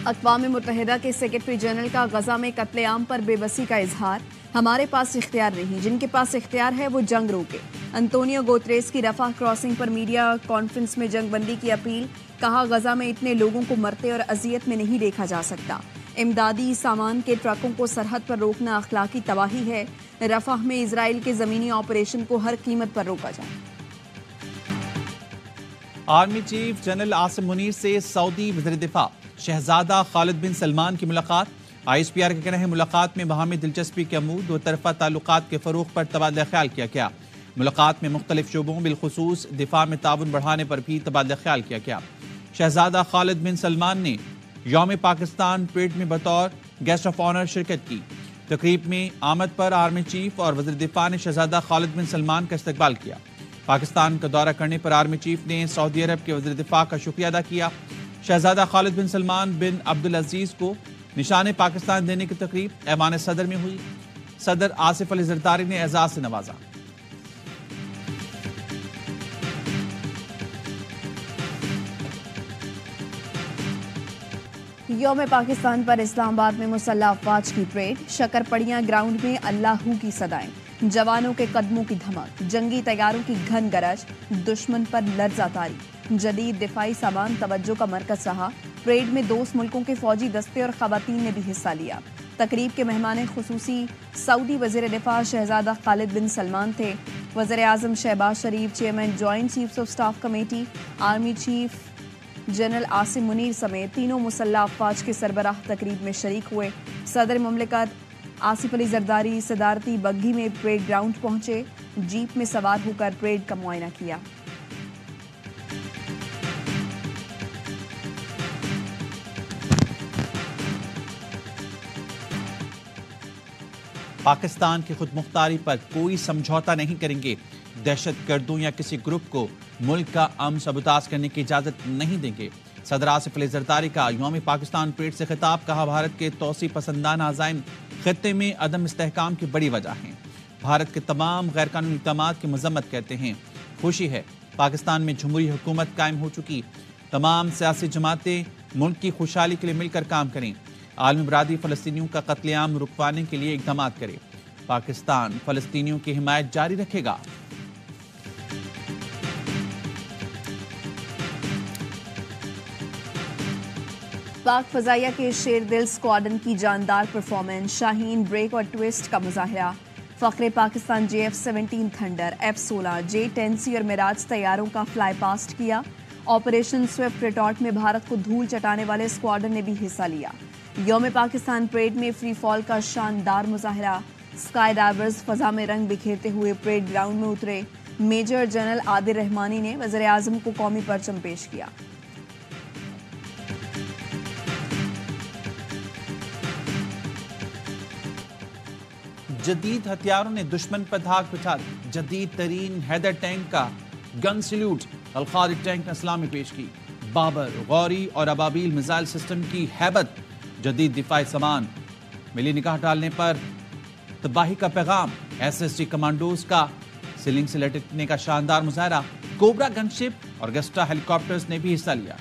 اقوام متحدہ کے سیکرٹری جنرل کا غزہ میں قتل عام پر بے بسی کا اظہار۔ ہمارے پاس اختیار نہیں، جن کے پاس اختیار ہے وہ جنگ روکے۔ انطونیو گوتریس کی رفح کراسنگ پر میڈیا کانفرنس میں جنگ بندی کی اپیل۔ کہا غزہ میں اتنے لوگوں کو مرتے اور اذیت میں نہیں دیکھا جا سکتا۔ امدادی سامان کے ٹرکوں کو سرحد پر روکنا اخلاقی تباہی ہے۔ رفح میں اسرائیل کے زمینی آپریشن کو ہر قیمت پر روکا جائے۔ Army chief general Asim Munir سے سعودی وزیر دفاع شہزادہ خالد بن سلمان کی ملاقات۔ آئی ایس پی آر کا کہنا ہے ملاقات میں باہمی دلچسپی کے عمود دو طرفہ تعلقات کے فروغ پر تبادلہ خیال کیا گیا۔ ملاقات میں مختلف شعبوں بالخصوص دفاع میں تعاون بڑھانے پر بھی تبادلہ خیال کیا گیا۔ شہزادہ خالد بن سلمان نے یوم پاکستان پریڈ میں بطور گیسٹ آف آنر شرکت کی۔ تقریب میں آمد پر آرمی چیف اور وزیر دفاع نے شہزادہ خالد بن سلمان کا استقبال کیا۔ پاکستان کا دورہ کرنے پر آرمی چیف نے سعودی عرب کے وزیر دفاع کا شکریہ ادا کیا۔ شہزادہ خالد بن سلمان بن عبدالعزیز کو نشان پاکستان دینے کی تقریب ایوان صدر میں ہوئی۔ صدر آصف علی زرداری نے اعزاز سے نوازا۔ یوم پاکستان پر اسلام آباد میں مسلح افواج کی پریڈ۔ شکر پڑیاں گراؤنڈ میں اللہ ہو کی صدائیں، جوانوں کے قدموں کی دھمک، جنگی طیاروں کی گھن گرج، دشمن پر لرزہ طاری۔ جدید دفاعی سامان توجہ کا مرکز رہا۔ پریڈ میں دوست ملکوں کے فوجی دستے اور خواتین نے بھی حصہ لیا۔ تقریب کے مہمان خصوصی سعودی وزیر دفاع شہزادہ خالد بن سلمان تھے۔ وزیر اعظم Shehbaz Sharif, chairman joint chiefs of staff committee, army chief general Asim Munir سمیت تینوں مسلح افواج کے سربراہ تقریب میں شریک ہوئے۔ صدر مملکت آصف علی زرداری صدارتی بگھی میں پریڈ گراؤنڈ پہنچے، جیپ میں سوار ہو کر پریڈ کا معائنہ کیا۔ پاکستان کی خود مختاری پر کوئی سمجھوتا نہیں کریں گے۔ دہشت گردوں یا کسی گروپ کو ملک کا امن سبوتاژ کرنے کی اجازت نہیں دیں گے۔ صدر آصف علی زرداری کا یوم پاکستان پریڈ سے خطاب۔ کہا بھارت کے توسیع پسندانہ عزائم خطے میں عدم استحکام کی بڑی وجہ ہیں۔ بھارت کے تمام غیر قانونی اقدامات کی مذمت کرتے ہیں۔ خوشی ہے پاکستان میں جمہوری حکومت قائم ہو چکی۔ تمام سیاسی جماعتیں ملک کی خوشحالی کے لیے مل کر کام کریں۔ عالمی برادری فلسطینیوں کا قتل عام رکوانے کے لیے اقدامات کرے۔ پاکستان فلسطینیوں کی حمایت جاری رکھے گا۔ پاک فضائیہ کے شیر دل اسکواڈن کی جاندار پرفارمنس، شاہین بریک اور ٹوسٹ کا مظاہرہ۔ فخر Pakistan JF-17 thunder, F-16، J-10C اور میراج طیاروں کا فلائی پاسٹ کیا۔ آپریشن سوئفٹ ریٹارٹ میں بھارت کو دھول چٹانے والے اسکواڈن نے بھی حصہ لیا۔ یوم پاکستان پریڈ میں فری فال کا شاندار مظاہرہ۔ اسکائی ڈائیورز فضا میں رنگ بکھیرتے ہوئے پریڈ گراؤنڈ میں اترے۔ میجر جنرل عادل رحمانی نے وزیر اعظم کو قومی پرچم پیش کیا۔ جدید ہتھیاروں نے دشمن پر دھاک بٹھا دی۔ جدید ترین حیدر ٹینک کا گن سلیوٹ الخالد ٹینک نے اسلامی پیش کی۔ بابر، غوری اور ابابیل میزائل سسٹم کی ہیبت، جدید دفاعی سامان، ملی نگاہ ڈالنے پر تباہی کا پیغام، SSG کمانڈوز کا سیلنگ سے لٹکنے کا شاندار مظاہرہ۔ کوبرا گن شپ اور گسٹا ہیلی کاپٹرز نے بھی حصہ لیا۔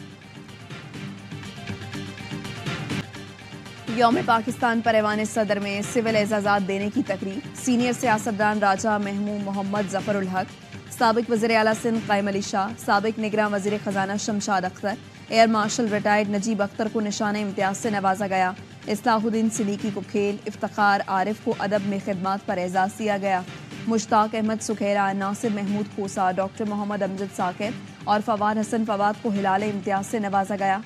یوم پاکستان پر ایوان صدر میں سول اعزازات دینے کی تقریب۔ سینئر سیاستدان راجہ محمود محمد ظفر الحق، سابق وزیر اعلیٰ سندھ قائم علی شاہ، سابق نگراں وزیر خزانہ Shamshad Akhtar, air marshal retired Najeeb Akhtar کو نشان امتیاز سے نوازا گیا۔ اصلاح الدین صدیقی کو کھیل، افتخار عارف کو ادب میں خدمات پر اعزاز دیا گیا۔ مشتاق احمد سکھیرا، ناصر محمود کھوسا، ڈاکٹر محمد امجد ثاقب اور فواد حسن فواد کو ہلال امتیاز سے نوازا گیا۔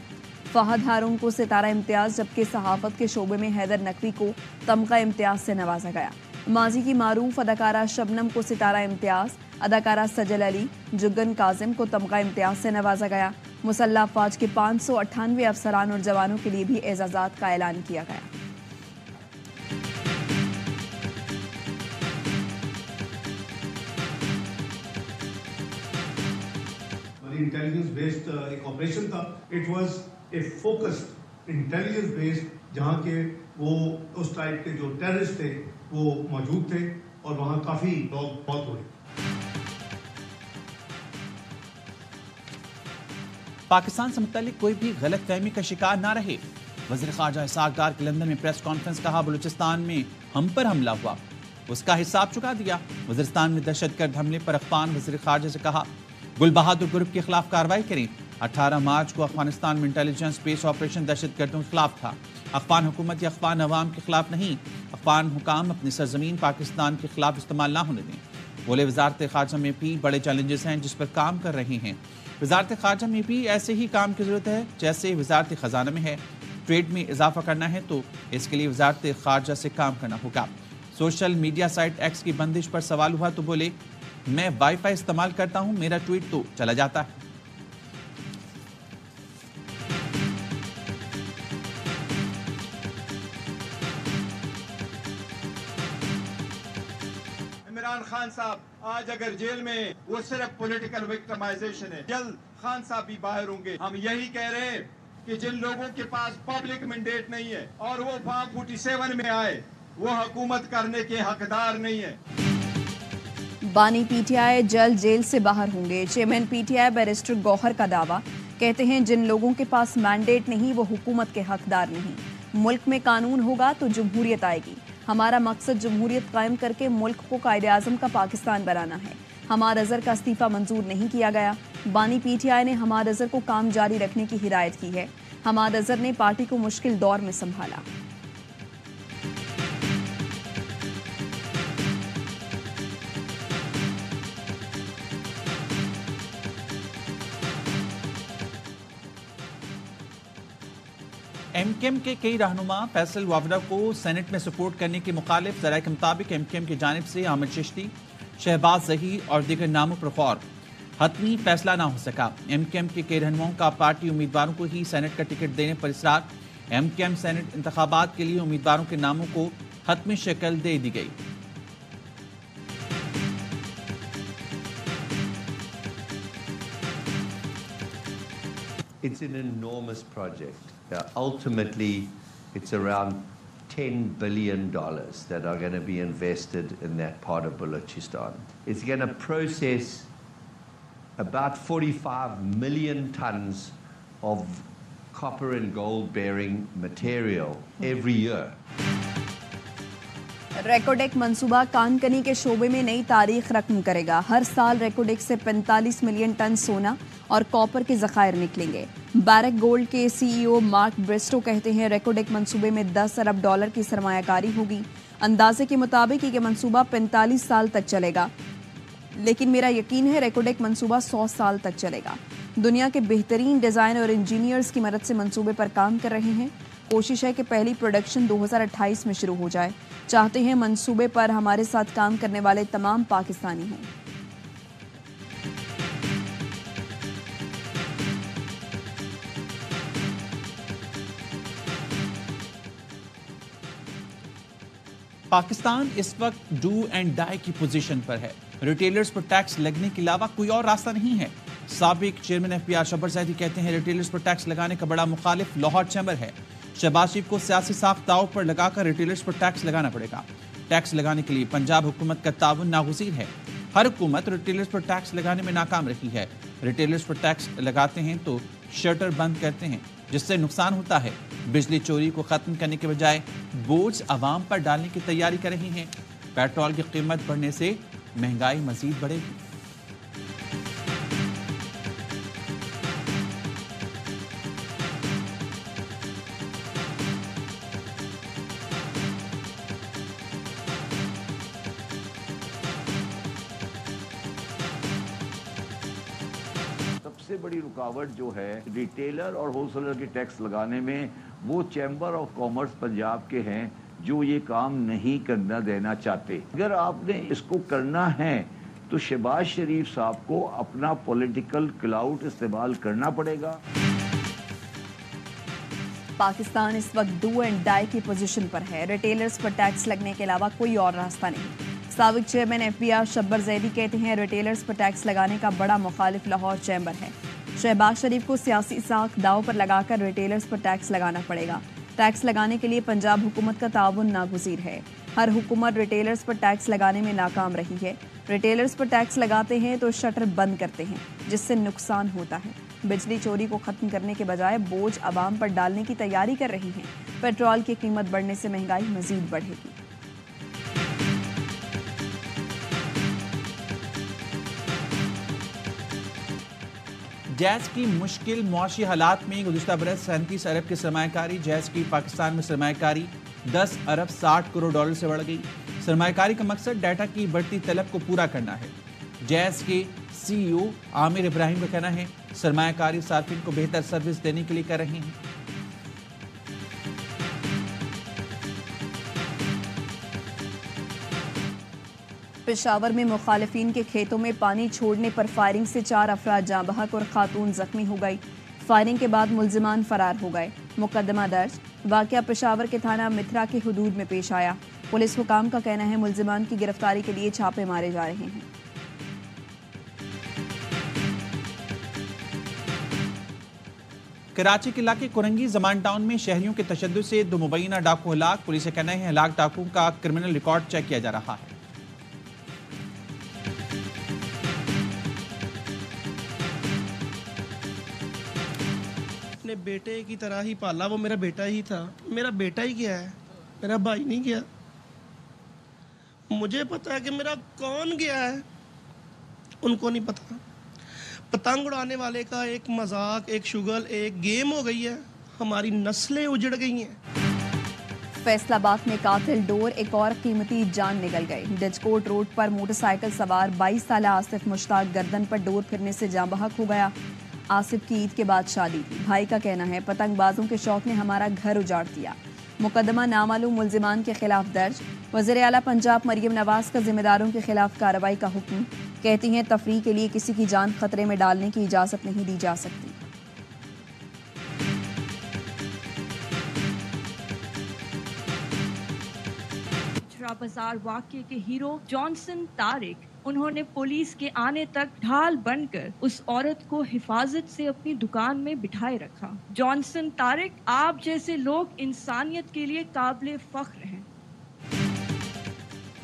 فہد ہارون کو ستارہ امتیاز، جبکہ صحافت کے شعبے میں حیدر نقوی کو تمغہ امتیاز سے نوازا گیا۔ ماضی کی معروف اداکارہ شبنم کو ستارہ امتیاز، اداکارہ سجل علی، جگن کاظم کو تمغہ امتیاز سے نوازا گیا۔ مسلح افواج کے 598 افسران اور جوانوں کے لیے بھی اعزازات کا اعلان کیا گیا۔ انٹیلیجنس بیسڈ ایک آپریشن تھا۔ It was a focused intelligence based, جہاں کے وہ اس ٹائپ کے جو ٹیررسٹ تھے وہ موجود تھے اور وہاں کافی لوگ موت ہوئے۔ پاکستان سے متعلق کوئی بھی غلط فہمی کا شکار نہ رہے۔ وزیر خارجہ اسحاق ڈار کی لندن میں پریس کانفرنس، کہا بلوچستان میں ہم پر حملہ ہوا، اس کا حساب چکا دیا۔ وزیرستان میں دہشت گرد حملے پر افغان وزیر خارجہ سے کہا گل بہادر گروپ کے خلاف کارروائی کریں۔ 18 مارچ کو افغانستان میں انٹیلیجنس بیس آپریشن دہشت گردوں کے خلاف تھا، افغان حکومت یا افغان عوام کے خلاف نہیں۔ افغان حکام اپنی سرزمین پاکستان کے خلاف استعمال نہ ہونے دیں۔ بولے وزارت خارجہ میں بھی بڑے چیلنجز ہیں جس پر کام کر رہے ہیں۔ وزارت خارجہ میں بھی ایسے ہی کام کی ضرورت ہے جیسے وزارت خزانہ میں ہے۔ ٹریڈ میں اضافہ کرنا ہے تو اس کے لیے وزارت خارجہ سے کام کرنا ہوگا۔ سوشل میڈیا سائٹ ایکس کی بندش پر سوال ہوا تو بولے میں وائی فائی استعمال کرتا ہوں، میرا ٹویٹ تو چلا جاتا ہے۔ عمران خان صاحب آج اگر جیل میں وہ صرف پولیٹیکل وکٹمائزیشن ہے، جلد خان صاحب بھی باہر ہوں گے۔ ہم یہی کہہ رہے ہیں کہ جن لوگوں کے پاس پبلک مینڈیٹ نہیں ہے اور وہ فارم 47 میں آئے، وہ حکومت کرنے کے حقدار نہیں ہے۔ بانی پی ٹی آئی جلد جیل سے باہر ہوں گے۔ Chairman P T I barrister Gohar کا دعویٰ، کہتے ہیں جن لوگوں کے پاس مینڈیٹ نہیں وہ حکومت کے حقدار نہیں۔ ملک میں قانون ہوگا تو جمہوریت آئے گی۔ ہمارا مقصد جمہوریت قائم کر کے ملک کو قائد اعظم کا پاکستان بنانا ہے۔ حماد اظہر کا استعفیٰ منظور نہیں کیا گیا۔ بانی پی ٹی آئی نے حماد اظہر کو کام جاری رکھنے کی ہدایت کی ہے۔ حماد اظہر نے پارٹی کو مشکل دور میں سنبھالا۔ ایم کیو ایم کے کئی رہنما فیصل وافدہ کو سینٹ میں سپورٹ کرنے کے مخالف، ذرائع کے مطابق ایم کیو ایم کی جانب سے احمد چشتی، شہباز ظہیر اور دیگر ناموں پر غور، حتمی فیصلہ نہ ہو سکا۔ ایم کیو ایم کے کئی رہنماؤں کا پارٹی امیدواروں کو ہی سینٹ کا ٹکٹ دینے پر اصرار۔ ایم کیو ایم سینٹ انتخابات کے لیے امیدواروں کے ناموں کو حتمی شکل دے دی گئی۔ It's an enormous project. Ultimately, it's around $10 billion that are going to be invested in that part of Balochistan. It's going to process about 45 million tons of copper and gold bearing material every year. Reko Diq منصوبہ کانکنی کے شعبے میں نئی تاریخ رقم کرے گا۔ ہر سال ریکوڈیک سے 45 ملین ٹن سونا اور کاپر کے ذخائر نکلیں گے۔ بیرک گولڈ کے سی ای او مارک برسٹو کہتے ہیں ریکوڈیک منصوبے میں $10 ارب کی سرمایہ کاری ہوگی۔ اندازے کے مطابق یہ منصوبہ 45 سال تک چلے گا، لیکن میرا یقین ہے ریکوڈیک منصوبہ 100 سال تک چلے گا۔ دنیا کے بہترین ڈیزائن اور انجینئرز کی مدد سے منصوبے پر کام کر رہے ہیں۔ کوشش ہے کہ پہلی پروڈکشن 2028 میں شروع ہو جائے۔ چاہتے ہیں منصوبے پر ہمارے ساتھ کام کرنے والے تمام پاکستانی ہوں۔ پاکستان اس وقت ڈو اینڈ ڈائی کی پوزیشن پر ہے۔ ریٹیلرز پر ٹیکس لگنے کے علاوہ کوئی اور راستہ نہیں ہے۔ سابق چیئرمین ایف پی آر شبر زیدی کہتے ہیں ریٹیلرز پر ٹیکس لگانے کا بڑا مخالف لاہور چیمبر ہے۔ شہباز شریف کو سیاسی ساخت داؤ پر لگا کر ریٹیلرز پر ٹیکس لگانا پڑے گا۔ ٹیکس لگانے کے لیے پنجاب حکومت کا تعاون ناگزیر ہے۔ ہر حکومت ریٹیلرز پر ٹیکس لگانے میں ناکام رہی ہے۔ ریٹیلرز پر ٹیکس لگاتے ہیں تو شٹر بند کرتے ہیں، جس سے نقصان ہوتا ہے۔ بجلی چوری کو ختم کرنے کے بجائے بوجھ عوام پر ڈالنے کی تیاری کر رہی ہیں۔ پیٹرول کی قیمت بڑھنے سے مہنگائی مزید بڑھے گی۔ سب سے بڑی رکاوٹ جو ہے ریٹیلر اور ہول سیلر کے ٹیکس لگانے میں وہ چیمبر آف کامرس پنجاب کے ہیں جو یہ کام نہیں کرنا دینا چاہتے۔ اگر آپ نے اس کو کرنا ہے تو شہباز شریف صاحب کو اپنا پولیٹیکل کلاؤٹ استعمال کرنا پڑے گا۔ پاکستان اس وقت ڈو اینڈ ڈائی کی پوزیشن پر ہے۔ ریٹیلرز پر ٹیکس لگنے کے علاوہ کوئی اور راستہ نہیں۔ سابق چیئرمین ایف بی آر شبر زیدی کہتے ہیں ریٹیلرز پر ٹیکس لگانے کا بڑا مخالف لاہور چیمبر ہے۔ شہباز شریف کو سیاسی ساکھ داؤ پر لگا کر ریٹیلرز پر ٹیکس لگانا پڑے گا۔ ٹیکس لگانے کے لیے پنجاب حکومت کا تعاون ناگزیر ہے۔ ہر حکومت ریٹیلرز پر ٹیکس لگانے میں ناکام رہی ہے. ریٹیلرز پر ٹیکس لگاتے ہیں تو شٹر بند کرتے ہیں جس سے نقصان ہوتا ہے. بجلی چوری کو ختم کرنے کے بجائے بوجھ عوام پر ڈالنے کی تیاری کر رہی ہیں. پیٹرول کی قیمت بڑھنے سے مہنگائی مزید بڑھے گی. جیز کی مشکل معاشی حالات میں گزشتہ برس 37 ارب کی سرمایہ کاری. جیز کی پاکستان میں سرمایہ کاری 10 ارب 60 کروڑ ڈالر سے بڑھ گئی. سرمایہ کاری کا مقصد ڈیٹا کی بڑھتی طلب کو پورا کرنا ہے. جیز کے سی ای او عامر ابراہیم کا کہنا ہے سرمایہ کاری صارفین کو بہتر سروس دینے کے لیے کر رہے ہیں. پشاور میں مخالفین کے کھیتوں میں پانی چھوڑنے پر فائرنگ سے 4 افراد جاں بحق اور خاتون زخمی ہو گئی. فائرنگ کے بعد ملزمان فرار ہو گئے. مقدمہ درج. واقعہ پشاور کے تھانہ متھرا کے حدود میں پیش آیا. پولیس حکام کا کہنا ہے ملزمان کی گرفتاری کے لیے چھاپے مارے جا رہے ہیں. کراچی کے علاقے کورنگی زمان ٹاؤن میں شہریوں کے تشدد سے 2 مبینہ ڈاکو ہلاک. پولیس کا کہنا ہے ہلاک ڈاکوؤں کا کرمنل ریکارڈ چیک کیا جا رہا ہے. اپنے بیٹے کی طرح ہی پالا. وہ میرا بیٹا ہی تھا. میرا بیٹا ہی گیا ہے, میرا بھائی نہیں گیا. مجھے پتا ہے کہ میرا کون گیا ہے, ان کو نہیں پتا. پتنگ اڑانے والے کا ایک مذاق, ایک شغل, ایک گیم ہو گئی ہے. ہماری نسلیں اجڑ گئی ہیں. فیصل آباد میں قاتل ڈور, ایک اور قیمتی جان نکل گئی. ڈچکوٹ روڈ پر موٹر سائیکل سوار 22 سالہ آصف مشتاق گردن پر ڈور پھرنے سے جاں بحق ہو گیا. آصف کی عید کے بعد شادی تھی. بھائی کا کہنا ہے پتنگ بازوں کے شوق نے ہمارا گھر اجاڑ دیا. مقدمہ نامعلوم ملزمان کے خلاف درج. وزیر اعلیٰ پنجاب مریم نواز کا ذمہ داروں کے خلاف کارروائی کا حکم. کہتی ہیں تفریح کے لیے کسی کی جان خطرے میں ڈالنے کی اجازت نہیں دی جا سکتی. بازار واقعے کے ہیرو جانسن طارق, انہوں نے پولیس کے آنے تک ڈھال بن کر اس عورت کو حفاظت سے اپنی دکان میں بٹھائے رکھا. جانسن طارق, آپ جیسے لوگ انسانیت کے لیے قابل فخر ہیں.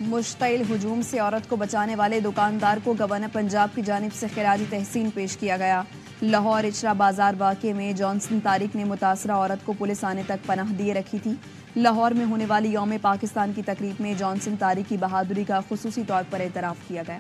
مشتعل ہجوم سے عورت کو بچانے والے دکاندار کو گورنر پنجاب کی جانب سے خراج تحسین پیش کیا گیا. لاہور اچرا بازار واقعے میں جانسن طارق نے متاثرہ عورت کو پولیس آنے تک پناہ دیے رکھی تھی. لاہور میں ہونے والی یوم پاکستان کی تقریب میں جانسن طارق کی بہادری کا خصوصی طور پر اعتراف کیا گیا.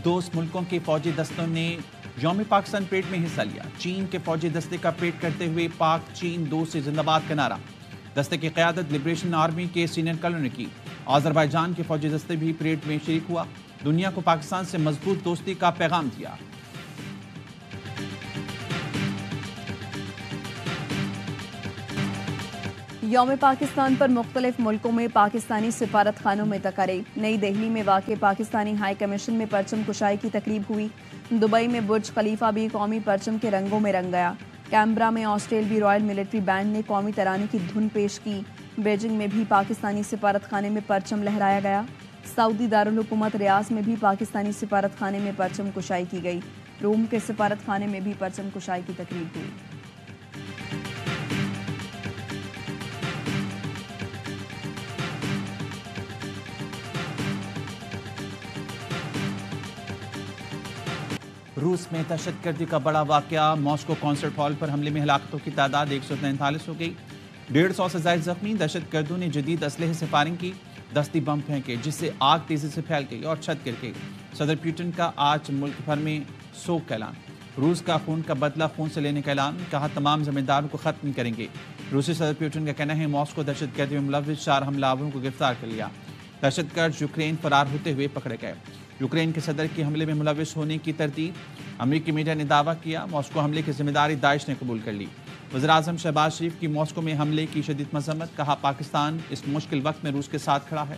دوست ملکوں کے فوجی دستوں نے یوم پاکستان پریڈ میں حصہ لیا. چین کے فوجی دستے کا پریڈ کرتے ہوئے پاک چین دوست سے زندہ باد کا نعرہ. دستے کی قیادت لبریشن آرمی کے سینئر کرنل نے کی. آذربائیجان کے فوجی دستے بھی پریڈ میں شریک ہوا. دنیا کو پاکستان سے مضبوط دوستی کا پیغام دیا. یوم پاکستان پر مختلف ملکوں میں پاکستانی سفارت خانوں میں تقریب. نئی دہلی میں واقع پاکستانی ہائی کمیشن میں پرچم کشائی کی تقریب ہوئی. دبئی میں برج خلیفہ بھی قومی پرچم کے رنگوں میں رنگ گیا. کینبرا میں آسٹریلوی رائل ملٹری بینڈ نے قومی ترانے کی دھن پیش کی. بیجنگ میں بھی پاکستانی سفارت خانے میں پرچم لہرایا گیا. سعودی دارالحکومت ریاض میں بھی پاکستانی سفارت خانے میں پرچم کشائی کی گئی. روم کے سفارت خانے میں بھی پرچم کشائی کی تقریب ہوئی. روس میں دہشت گردی کا بڑا واقعہ. ماسکو کانسرٹ ہال پر حملے میں ہلاکتوں کی تعداد 143 ہو گئی. 150 سے زائد زخمی. دہشت گردوں نے جدید اسلحے سے فائرنگ کی, دستی بم پھینکے جس سے آگ تیزی سے پھیل گئی اور چھت گر گئی. صدر پیوٹن کا آج ملک بھر میں سوگ کا اعلان. روس کا خون کا بدلہ خون سے لینے کا اعلان. کہا تمام ذمہ داروں کو ختم کریں گے. روسی صدر پیوٹن کا کہنا ہے ماسکو دہشت گردی میں ملوث 4 حملہ آوروں کو گرفتار کر لیا. دہشت گرد یوکرین فرار ہوتے ہوئے پکڑے گئے. یوکرین کے صدر کی حملے میں ملوث ہونے کی تردید. امریکی میڈیا نے دعویٰ کیا ماسکو حملے کی ذمہ داری داعش نے قبول کر لی. وزیراعظم شہباز شریف کی ماسکو میں حملے کی شدید مذمت. کہا پاکستان اس مشکل وقت میں روس کے ساتھ کھڑا ہے.